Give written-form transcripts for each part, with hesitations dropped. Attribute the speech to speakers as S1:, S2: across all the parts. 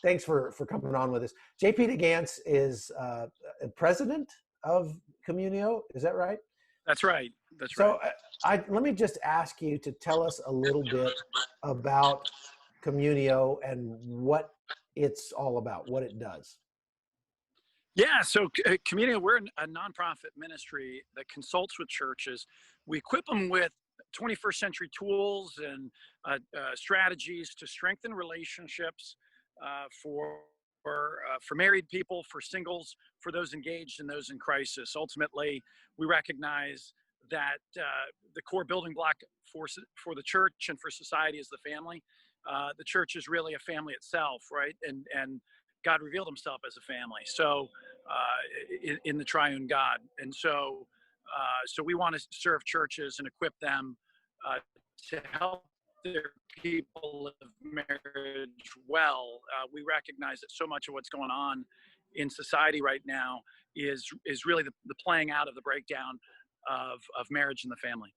S1: thanks for coming on with us. JP Gance is president of Communio. Is that right?
S2: That's right. That's
S1: so
S2: right.
S1: Let me just ask you to tell us a little bit about Communio and what it's all about, what it does.
S2: Yeah, so Communio, we're a nonprofit ministry that consults with churches. We equip them with 21st century tools and strategies to strengthen relationships for married people, for singles, for those engaged and those in crisis. Ultimately, we recognize that the core building block for the church and for society is the family. The church is really a family itself, right? And God revealed himself as a family. So in the triune God. And so we want to serve churches and equip them to help their people live marriage well. We recognize that so much of what's going on in society right now is really the playing out of the breakdown of marriage and the family.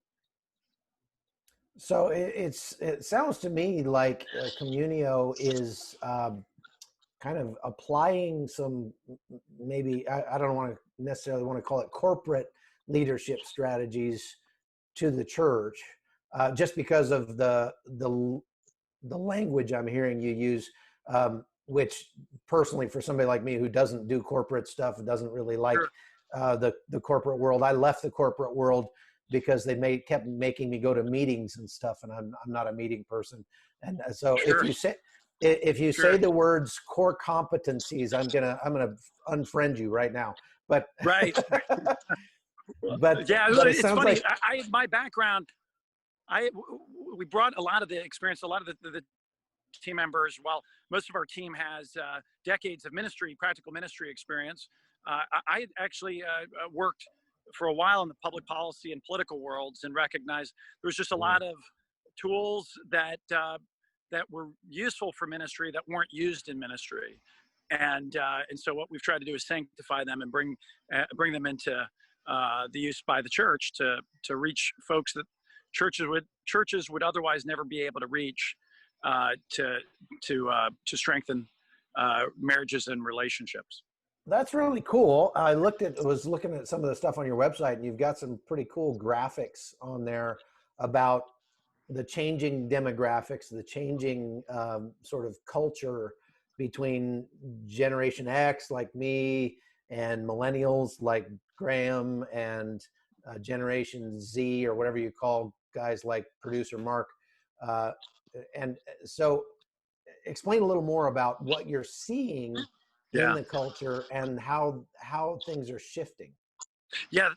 S1: So it sounds to me like Communio is kind of applying some, maybe I don't want to necessarily want to call it corporate leadership strategies to the church, just because of the language I'm hearing you use, which personally for somebody like me who doesn't do corporate stuff, doesn't really like the corporate world. I left the corporate world because they kept making me go to meetings and stuff, and I'm not a meeting person. And so if you say the words core competencies, I'm gonna unfriend you right now. But
S2: right.
S1: but
S2: yeah,
S1: but
S2: it's funny.
S1: Like
S2: my background, we brought a lot of the experience, a lot of the team members. While most of our team has decades of practical ministry experience, I actually worked for a while in the public policy and political worlds, and recognized there was just a lot of tools that were useful for ministry that weren't used in ministry. And so what we've tried to do is sanctify them and bring them into the use by the church to reach folks that churches would otherwise never be able to reach, to strengthen marriages and relationships.
S1: That's really cool. I was looking at some of the stuff on your website, and you've got some pretty cool graphics on there about the changing demographics, the changing sort of culture between Generation X, like me, and millennials, like Graham, and Generation Z, or whatever you call guys like producer Mark. And so explain a little more about what you're seeing in the culture and how things are shifting.
S2: Yeah,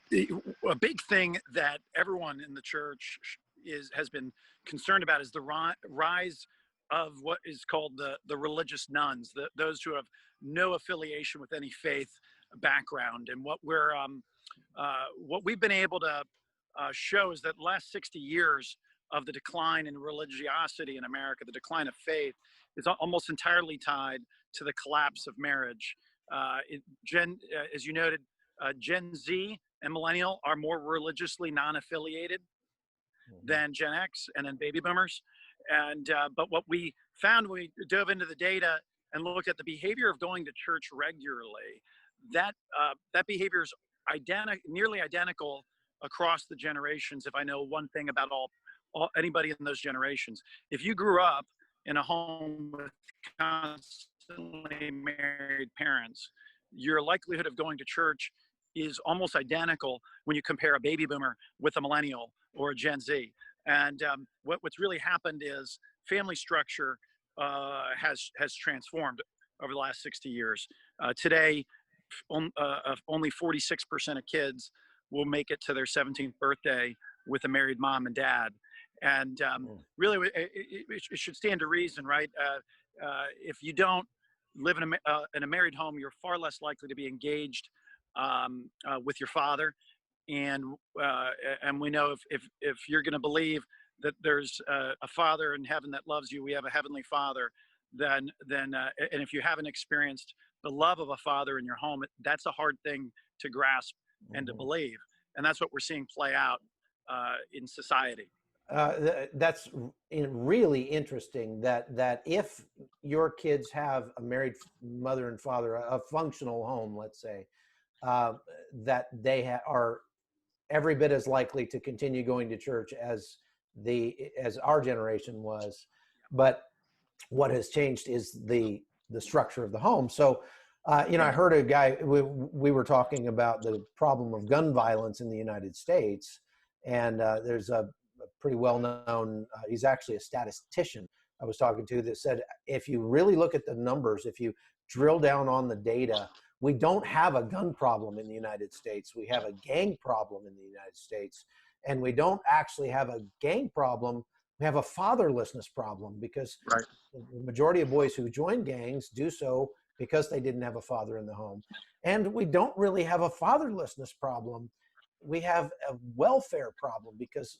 S2: a big thing that everyone in the church has been concerned about is the rise of what is called the religious nuns, those who have no affiliation with any faith background. And what we've been able to show is that the last 60 years of the decline in religiosity in America, the decline of faith, is almost entirely tied to the collapse of marriage. As you noted, Gen Z and Millennial are more religiously non-affiliated than Gen X and then baby boomers. And but what we found when we dove into the data and looked at the behavior of going to church regularly, that behavior is nearly identical across the generations. If I know one thing about anybody in those generations, if you grew up in a home with constantly married parents, your likelihood of going to church is almost identical when you compare a baby boomer with a millennial or a Gen Z. And what's really happened is family structure has transformed over the last 60 years. Today, only 46% of kids will make it to their 17th birthday with a married mom and dad. And really, it should stand to reason, right? If you don't live in a married home, you're far less likely to be engaged with your father. And we know if you're going to believe that there's a father in heaven that loves you, we have a heavenly father, then and if you haven't experienced the love of a father in your home, that's a hard thing to grasp and to believe. And that's what we're seeing play out in society.
S1: That's really interesting that if your kids have a married mother and father, a functional home, let's say, uh, that they are every bit as likely to continue going to church as our generation was. But what has changed is the structure of the home. So, I heard a guy. We were talking about the problem of gun violence in the United States, and there's a pretty well known. He's actually a statistician I was talking to that said if you really look at the numbers, if you drill down on the data, we don't have a gun problem in the United States. We have a gang problem in the United States, and we don't actually have a gang problem. We have a fatherlessness problem because
S2: Right.
S1: the majority of boys who join gangs do so because they didn't have a father in the home. And we don't really have a fatherlessness problem. We have a welfare problem because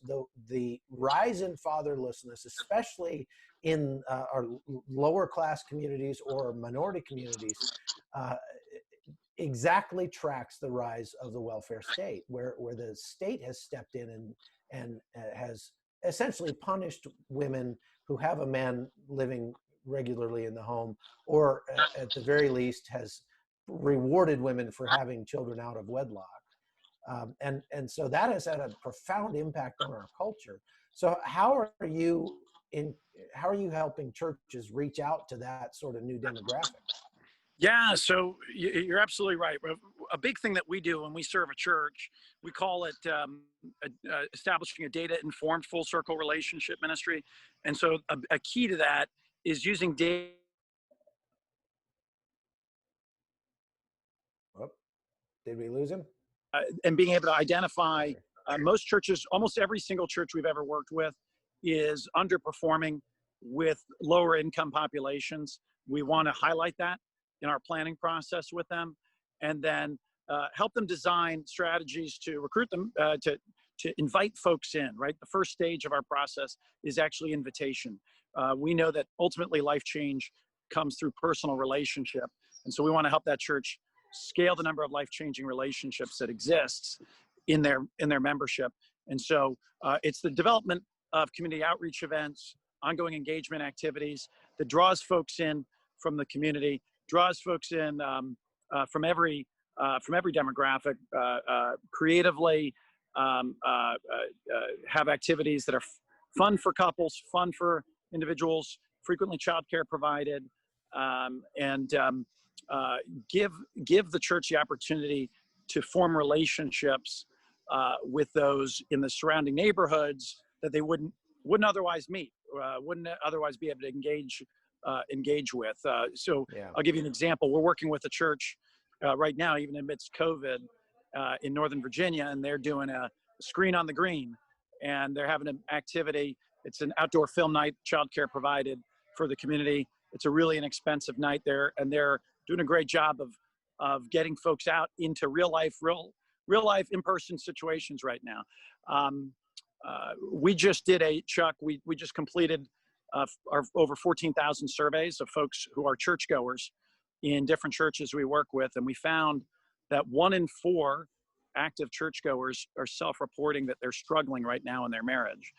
S1: the rise in fatherlessness, especially in our lower class communities or minority communities, uh, exactly tracks the rise of the welfare state, where the state has stepped in and has essentially punished women who have a man living regularly in the home, or at the very least has rewarded women for having children out of wedlock. And so that has had a profound impact on our culture. So how are you helping churches reach out to that sort of new demographic?
S2: Yeah, so you're absolutely right. A big thing that we do when we serve a church, we call it establishing a data-informed full circle relationship ministry. And so a key to that is using data
S1: Oh, did we lose him?
S2: and being able to identify
S1: Okay.
S2: most churches, almost every single church we've ever worked with is underperforming with lower income populations. We want to highlight that in our planning process with them, and then help them design strategies to recruit them, to invite folks in, right? The first stage of our process is actually invitation. We know that ultimately life change comes through personal relationship. And so we want to help that church scale the number of life-changing relationships that exists in their membership. And so it's the development of community outreach events, ongoing engagement activities that draws folks in from the community, draws folks in from every demographic, creatively, have activities that are fun for couples, fun for individuals, frequently childcare provided, and give the church the opportunity to form relationships with those in the surrounding neighborhoods that they wouldn't otherwise meet, wouldn't otherwise be able to engage with. So
S1: Yeah.
S2: I'll give you an example. We're working with a church right now, even amidst COVID, in Northern Virginia, and they're doing a screen on the green, and they're having an activity. It's an outdoor film night, childcare provided for the community. It's a really inexpensive night there, and they're doing a great job of getting folks out into real life in-person situations right now. We just did we just completed our over 14,000 surveys of folks who are churchgoers in different churches we work with, and we found that 1 in 4 active churchgoers are self-reporting that they're struggling right now in their marriage.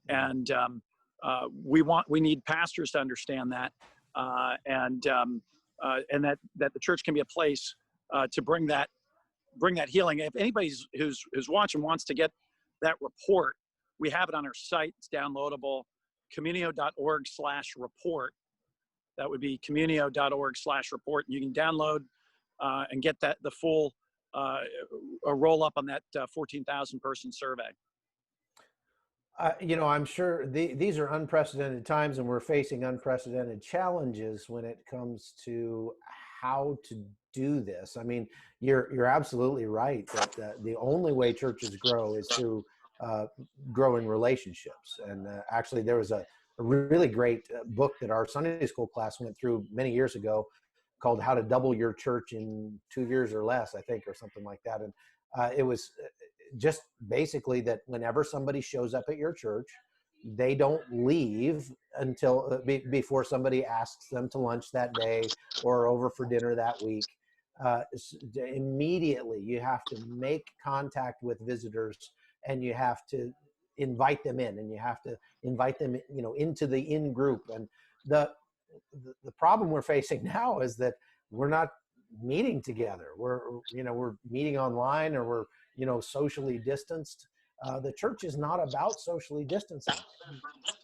S2: And we need pastors to understand that, and that the church can be a place to bring that healing. If anybody's who's watching wants to get that report, we have it on our site. It's downloadable, communio.org/report. That would be communio.org/report. You can download and get the full roll up on that 14,000 person survey.
S1: I'm sure these are unprecedented times, and we're facing unprecedented challenges when it comes to how to do this. I mean, you're absolutely right that the only way churches grow is through growing relationships. And actually, there was a really great book that our Sunday school class went through many years ago called "How to Double Your Church in 2 Years or Less," I think, or something like that. And it was just basically that whenever somebody shows up at your church, they don't leave until before somebody asks them to lunch that day or over for dinner that week. Immediately, you have to make contact with visitors, and you have to invite them in, and you have to invite them, into the in group. And the problem we're facing now is that we're not meeting together. We're meeting online, or we're socially distanced. The church is not about socially distancing.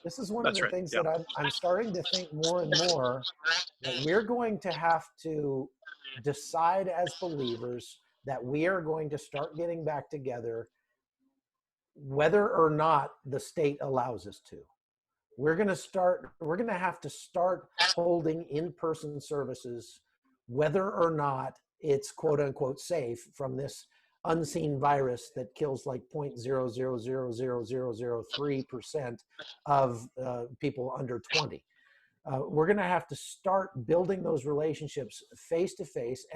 S1: This is one of
S2: That's
S1: the
S2: right.
S1: things
S2: Yeah.
S1: that I'm starting to think more and more, that we're going to have to decide as believers that we are going to start getting back together, whether or not the state allows us to. We're going to have to start holding in-person services, whether or not it's quote unquote safe from this unseen virus that kills like 0.000003% of people under 20. We're going to have to start building those relationships face to face,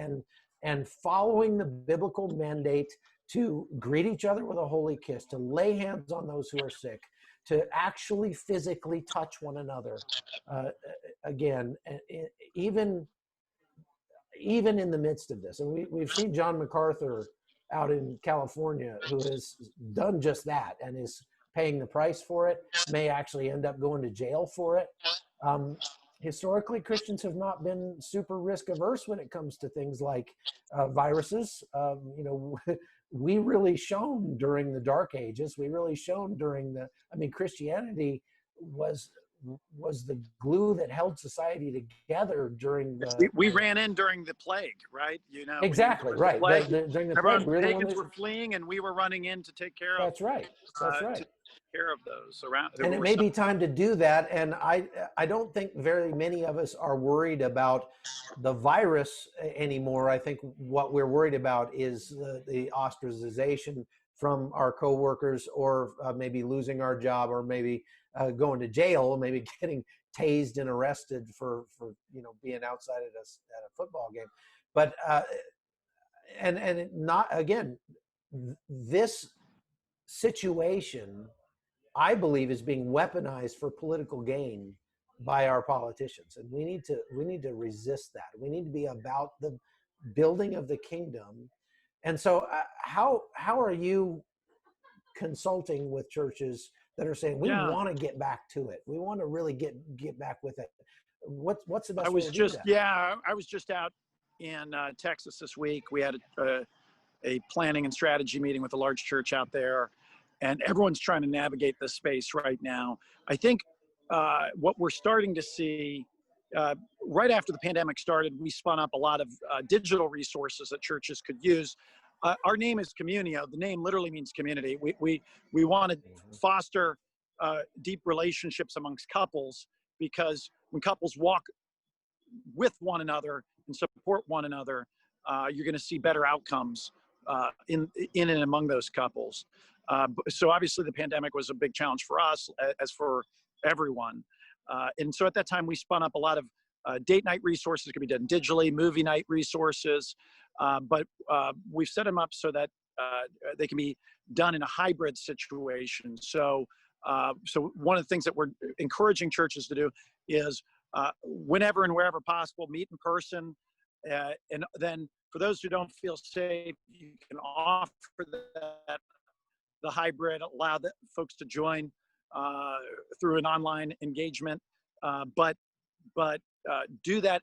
S1: and following the biblical mandate to greet each other with a holy kiss, to lay hands on those who are sick, to actually physically touch one another. Again, even in the midst of this. And we've seen John MacArthur out in California, who has done just that and is paying the price for it, may actually end up going to jail for it. Historically, Christians have not been super risk averse when it comes to things like viruses. We really shone during the Dark Ages. We really shone during Christianity was the glue that held society together during the.
S2: We ran in during the plague, right?
S1: Exactly, right. During the plague,
S2: pagans were fleeing, and we were running in to take care of.
S1: That's right. That's right.
S2: To take care of those around.
S1: And it may be time to do that. And I don't think very many of us are worried about the virus anymore. I think what we're worried about is the ostracization from our coworkers, or maybe losing our job, or maybe going to jail, maybe getting tased and arrested for being outside at a football game. But and not again, this situation, I believe, is being weaponized for political gain by our politicians, and we need to resist that. We need to be about the building of the kingdom. And so, how are you consulting with churches that are saying we want to get back to it? We want to really get back with it. What's the best way to do that?
S2: I was just out in Texas this week. We had a planning and strategy meeting with a large church out there, and everyone's trying to navigate this space right now. I think what we're starting to see, right after the pandemic started, we spun up a lot of digital resources that churches could use. Our name is Communio. The name literally means community. We want to foster deep relationships amongst couples, because when couples walk with one another and support one another, you're going to see better outcomes in and among those couples. So obviously the pandemic was a big challenge for us, as for everyone. And so at that time we spun up a lot of date night resources could be done digitally, movie night resources, but we've set them up so that they can be done in a hybrid situation. So one of the things that we're encouraging churches to do is whenever and wherever possible, meet in person. And then for those who don't feel safe, you can offer that the hybrid, allow the folks to join through an online engagement, but do that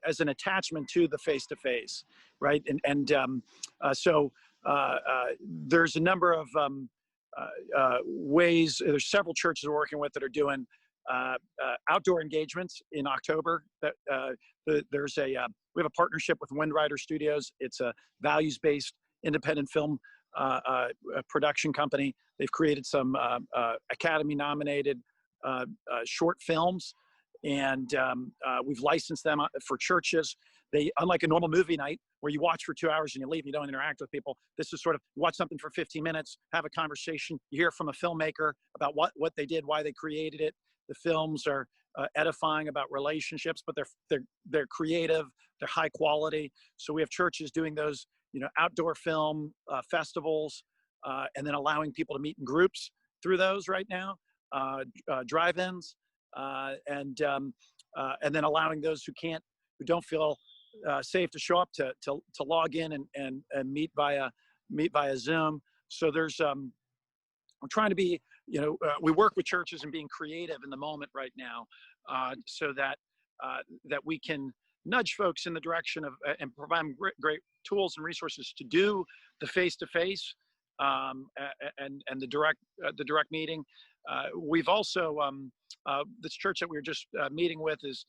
S2: as an attachment to the face-to-face, right? So there's a number of ways. There's several churches we're working with that are doing outdoor engagements in October. We have a partnership with Wind Rider Studios. It's a values-based independent film production company. They've created some Academy-nominated short films, and we've licensed them for churches. They, unlike a normal movie night where you watch for 2 hours and you leave, you don't interact with people. This is sort of watch something for 15 minutes, have a conversation. You hear from a filmmaker about what they did, why they created it. The films are edifying about relationships, but they're creative, they're high quality. So we have churches doing those, outdoor film festivals, and then allowing people to meet in groups through those right now, drive-ins, and then allowing those who don't feel safe to show up to log in and meet via Zoom. So there's we're trying to be, we work with churches and being creative in the moment right now, so that that we can nudge folks in the direction of and provide them great tools and resources to do the face-to-face and the direct meeting. We've also this church that we were just meeting with is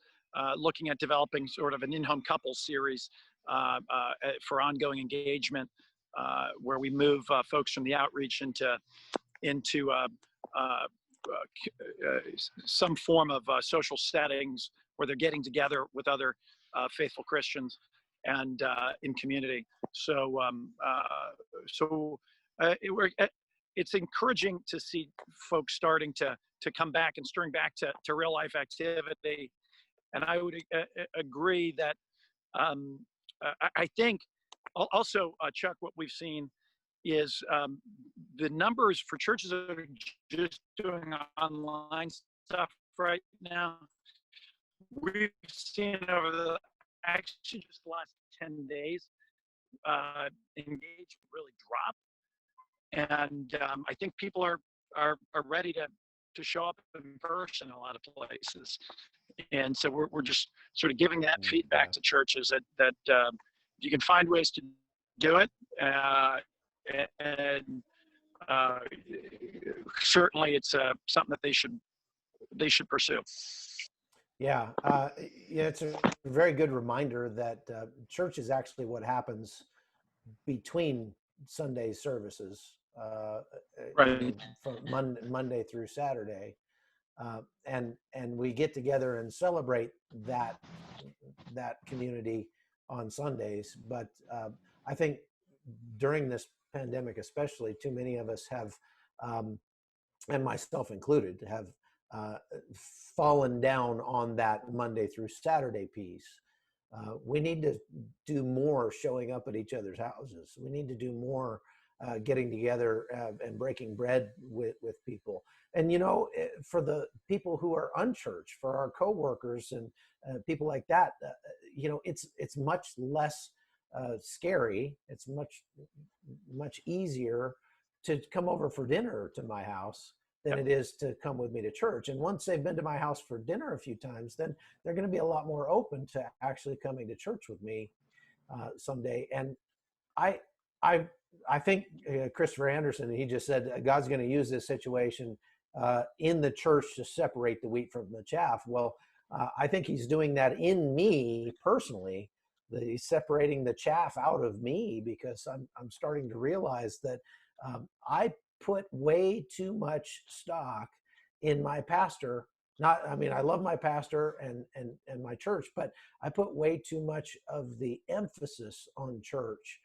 S2: looking at developing sort of an in-home couples series for ongoing engagement, where we move folks from the outreach into some form of social settings where they're getting together with other faithful Christians and in community. So it's encouraging to see folks starting to come back and stirring back to real life activity. And I would agree that I think also, Chuck, what we've seen is the numbers for churches that are just doing online stuff right now. We've seen over actually just the last 10 days, engagement really drop. And I think people are ready to show up in person in a lot of places. And so we're just sort of giving that feedback to churches that you can find ways to do it. And certainly it's something that they should pursue.
S1: Yeah, it's a very good reminder that church is actually what happens between Sunday services,
S2: right,
S1: from Monday through Saturday, and we get together and celebrate that community on Sundays. But I think during this pandemic, especially, too many of us have, and myself included, have fallen down on that Monday through Saturday piece. We need to do more showing up at each other's houses. We need to do more getting together and breaking bread with people. And, for the people who are unchurched, for our coworkers and people like that, it's much less scary. It's much easier to come over for dinner to my house than it is to come with me to church. And once they've been to my house for dinner a few times, then they're going to be a lot more open to actually coming to church with me someday. And I think Christopher Anderson, he just said God's going to use this situation in the church to separate the wheat from the chaff. Well, I think he's doing that in me personally. He's separating the chaff out of me, because I'm starting to realize that I put way too much stock in my pastor. I love my pastor and my church, but I put way too much of the emphasis on church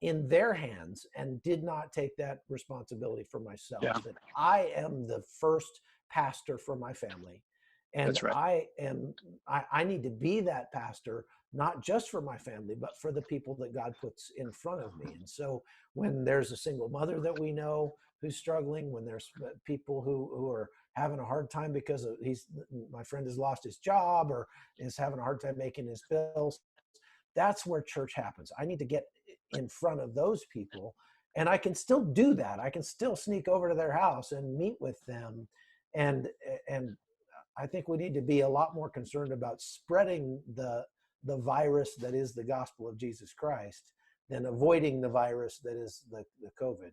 S1: in their hands and did not take that responsibility for myself.
S2: Yeah.
S1: That I am the first pastor for my family. And
S2: That's right.
S1: I need to be that pastor, not just for my family, but for the people that God puts in front of me. And so when there's a single mother that we know who's struggling, when there's people who are having a hard time because my friend has lost his job or is having a hard time making his bills, that's where church happens. I need to get in front of those people, and I can still do that. I can still sneak over to their house and meet with them. And I think we need to be a lot more concerned about spreading the virus that is the gospel of Jesus Christ than avoiding the virus that is the COVID.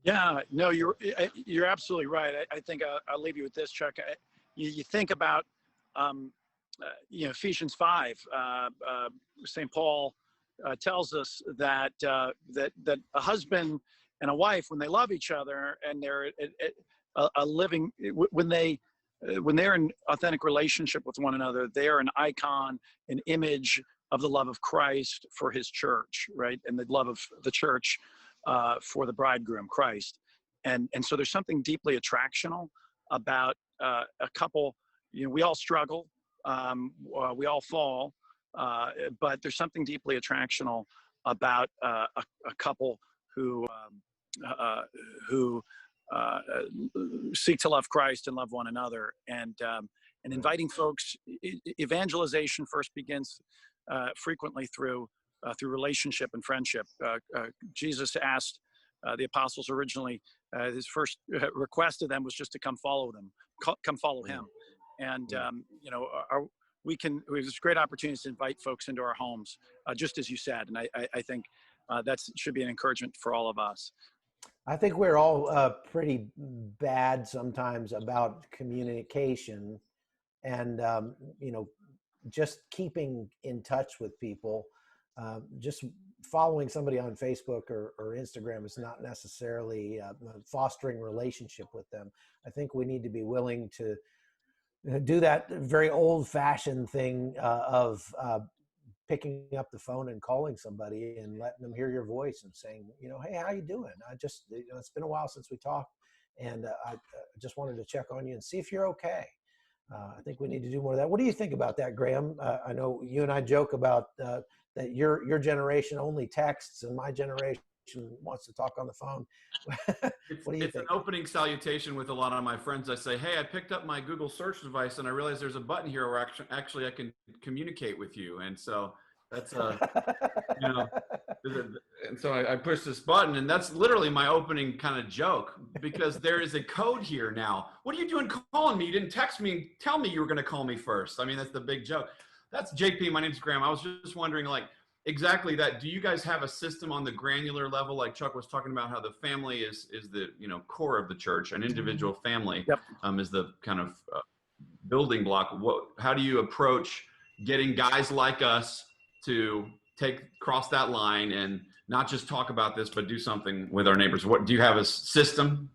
S2: Yeah, no, you're absolutely right. I think I'll leave you with this, Chuck. You think about, Ephesians 5. St. Paul tells us that a husband and a wife, when they love each other and they're when they're in authentic relationship with one another, they are an icon, an image of the love of Christ for his church, right? And the love of the church for the bridegroom, Christ. And so there's something deeply attractional about a couple. We all struggle, we all fall, but there's something deeply attractional about a couple who seek to love Christ and love one another. And inviting folks. Evangelization first begins frequently through relationship and friendship. Jesus asked the apostles originally, his first request to them was just to come follow come follow him. And, there's great opportunities to invite folks into our homes, just as you said. And I think that should be an encouragement for all of us.
S1: I think we're all pretty bad sometimes about communication and, just keeping in touch with people. Just following somebody on Facebook or Instagram is not necessarily fostering relationship with them. I think we need to be willing to do that very old-fashioned thing of picking up the phone and calling somebody and letting them hear your voice and saying, hey, how you doing? It's been a while since we talked, and I just wanted to check on you and see if you're okay. I think we need to do more of that. What do you think about that, Graham? I know you and I joke about that your generation only texts and my generation wants to talk on the phone. What do you think?
S3: It's an opening salutation with a lot of my friends. I say, hey, I picked up my Google search device and I realized there's a button here where actually I can communicate with you. And so that's, and so I push this button, and that's literally my opening kind of joke, because there is a code here now. What are you doing calling me? You didn't text me and tell me you were going to call me first. I mean, that's the big joke. That's JP. My name's Graham. I was just wondering, exactly that. Do you guys have a system on the granular level, like Chuck was talking about, how the family is the core of the church, an individual family?
S2: Yep.
S3: Is the kind of building block. How do you approach getting guys like us to cross that line and not just talk about this, but do something with our neighbors? What do you have a system?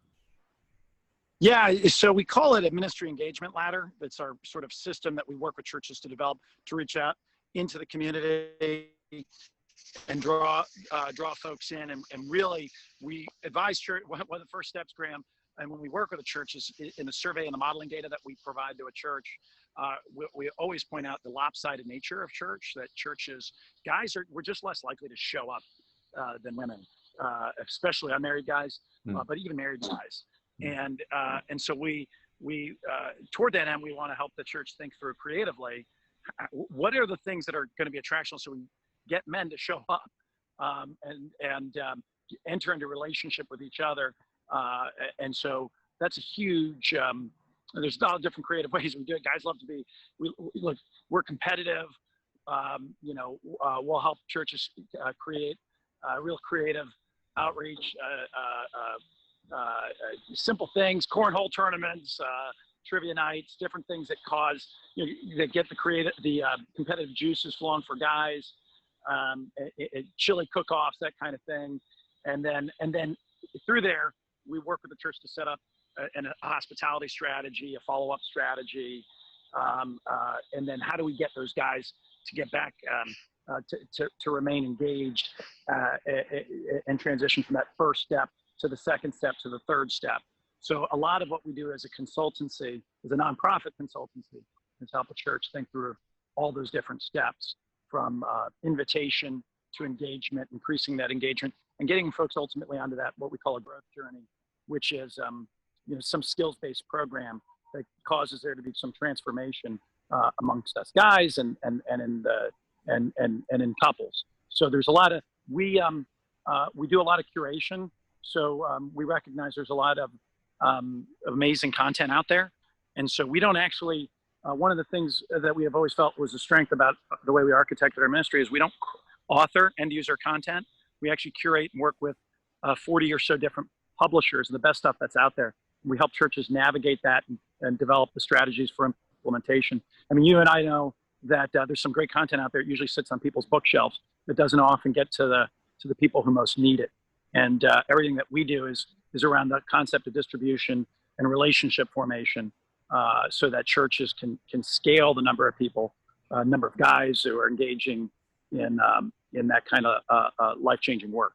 S2: Yeah, so we call it a ministry engagement ladder. That's our sort of system that we work with churches to develop to reach out into the community and draw folks in. And really, we advise church. One of the first steps, Graham, and when we work with a church is in the survey and the modeling data that we provide to a church. We always point out the lopsided nature of church, that we're just less likely to show up than women, especially unmarried guys, but even married guys. And so we toward that end, we want to help the church think through creatively, what are the things that are going to be attractional, so we get men to show up and enter into relationship with each other. And so that's a huge, there's a lot of different creative ways we do it. Guys love to be, we're competitive. We'll help churches create real creative outreach, simple things, cornhole tournaments, trivia nights, different things that that get the competitive juices flowing for guys, chili cook-offs, that kind of thing. And then through there, we work with the church to set up a hospitality strategy, a follow-up strategy, and then how do we get those guys to get back to remain engaged and transition from that first step to the second step to the third step. So a lot of what we do as a consultancy, as a nonprofit consultancy, is help a church think through all those different steps, from invitation to engagement, increasing that engagement, and getting folks ultimately onto that, what we call a growth journey, which is some skills-based program that causes there to be some transformation amongst us guys and in couples. So there's a lot of we do a lot of curation. So we recognize there's a lot of amazing content out there, and so we don't actually. One of the things that we have always felt was a strength about the way we architected our ministry is we don't author end user content. We actually curate and work with 40 or so different publishers and the best stuff that's out there. We help churches navigate that and develop the strategies for implementation. I mean, you and I know that there's some great content out there. It usually sits on people's bookshelves. It doesn't often get to the people who most need it. And everything that we do is around the concept of distribution and relationship formation, so that churches can scale the number of people, number of guys who are engaging in that kind of life-changing work.